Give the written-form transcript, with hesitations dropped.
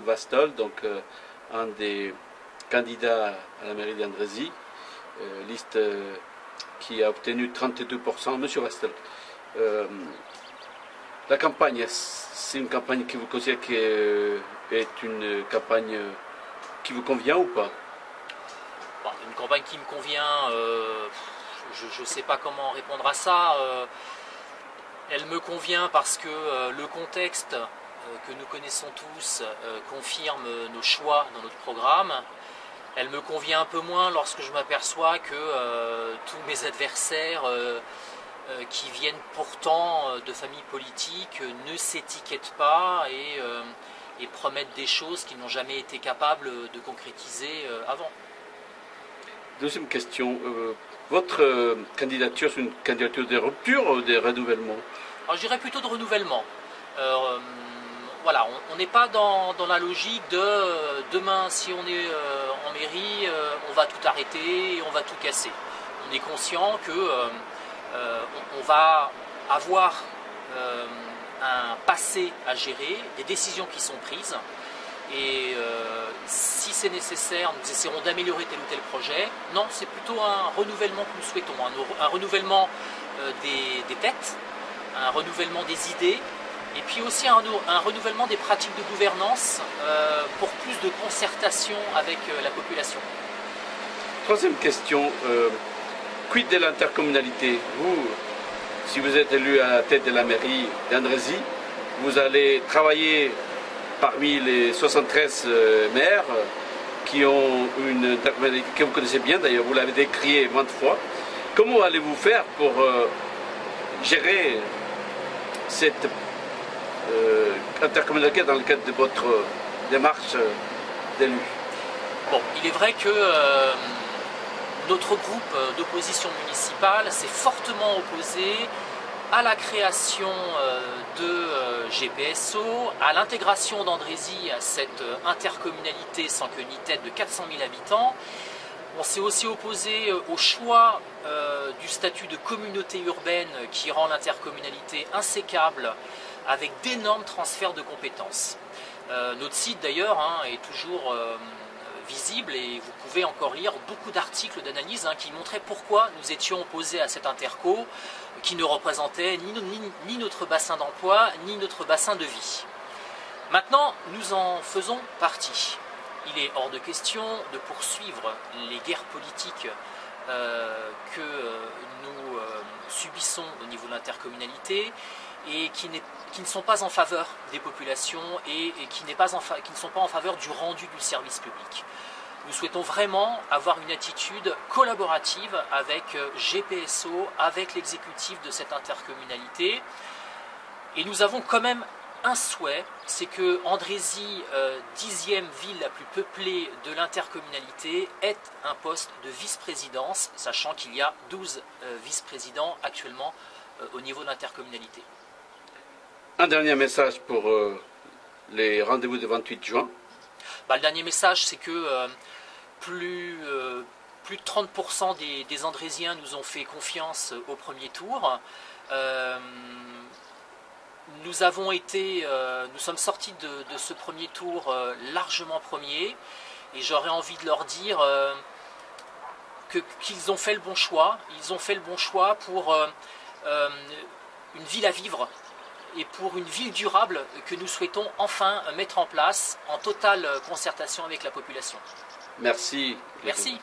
Vastol, donc un des candidats à la mairie d'Andrézy, liste qui a obtenu 32%. Monsieur Vastol, la campagne, c'est une campagne que vous considérez est une campagne qui vous convient ou pas? Bon, une campagne qui me convient, je ne sais pas comment répondre à ça. Elle me convient parce que le contexte que nous connaissons tous confirme nos choix dans notre programme. Elle me convient un peu moins lorsque je m'aperçois que tous mes adversaires qui viennent pourtant de familles politiques ne s'étiquettent pas et promettent des choses qu'ils n'ont jamais été capables de concrétiser avant. Deuxième question, votre candidature, c'est une candidature de rupture ou de renouvellement? Alors, je dirais plutôt de renouvellement. Voilà, on n'est pas dans la logique de demain, si on est en mairie, on va tout arrêter et on va tout casser. On est conscient que on va avoir un passé à gérer, des décisions qui sont prises. Et si c'est nécessaire, nous essaierons d'améliorer tel ou tel projet. Non, c'est plutôt un renouvellement que nous souhaitons, un renouvellement des têtes, un renouvellement des idées, et puis aussi un renouvellement des pratiques de gouvernance pour plus de concertation avec la population. Troisième question, quid de l'intercommunalité? Vous, si vous êtes élu à la tête de la mairie d'Andrézy, vous allez travailler parmi les 73 maires qui ont une intercommunalité que vous connaissez bien, d'ailleurs vous l'avez décrié maintes fois. Comment allez-vous faire pour gérer cette intercommunalité dans le cadre de votre démarche d'élu? Bon, il est vrai que notre groupe d'opposition municipale s'est fortement opposé à la création de GPSO, à l'intégration d'Andrézy à cette intercommunalité sans queue ni tête de 400 000 habitants. On s'est aussi opposé au choix du statut de communauté urbaine qui rend l'intercommunalité insécable avec d'énormes transferts de compétences. Notre site d'ailleurs est toujours visible et vous pouvez encore lire beaucoup d'articles d'analyse qui montraient pourquoi nous étions opposés à cette interco qui ne représentait ni notre bassin d'emploi ni notre bassin de vie. Maintenant, nous en faisons partie. Il est hors de question de poursuivre les guerres politiques que nous subissons au niveau de l'intercommunalité et qui ne sont pas en faveur des populations et qui ne sont pas en faveur du rendu du service public. Nous souhaitons vraiment avoir une attitude collaborative avec GPSO, avec l'exécutif de cette intercommunalité. Et nous avons quand même un souhait, c'est que Andrézy, 10e ville la plus peuplée de l'intercommunalité, ait un poste de vice-présidence, sachant qu'il y a 12 vice-présidents actuellement au niveau de l'intercommunalité. Un dernier message pour les rendez-vous du 28 juin. Le dernier message, c'est que plus de 30% des Andrésiens nous ont fait confiance au premier tour. Nous sommes sortis de ce premier tour largement premiers et j'aurais envie de leur dire qu'ils ont fait le bon choix. Ils ont fait le bon choix pour une ville à vivre et pour une ville durable que nous souhaitons enfin mettre en place en totale concertation avec la population. Merci. Merci.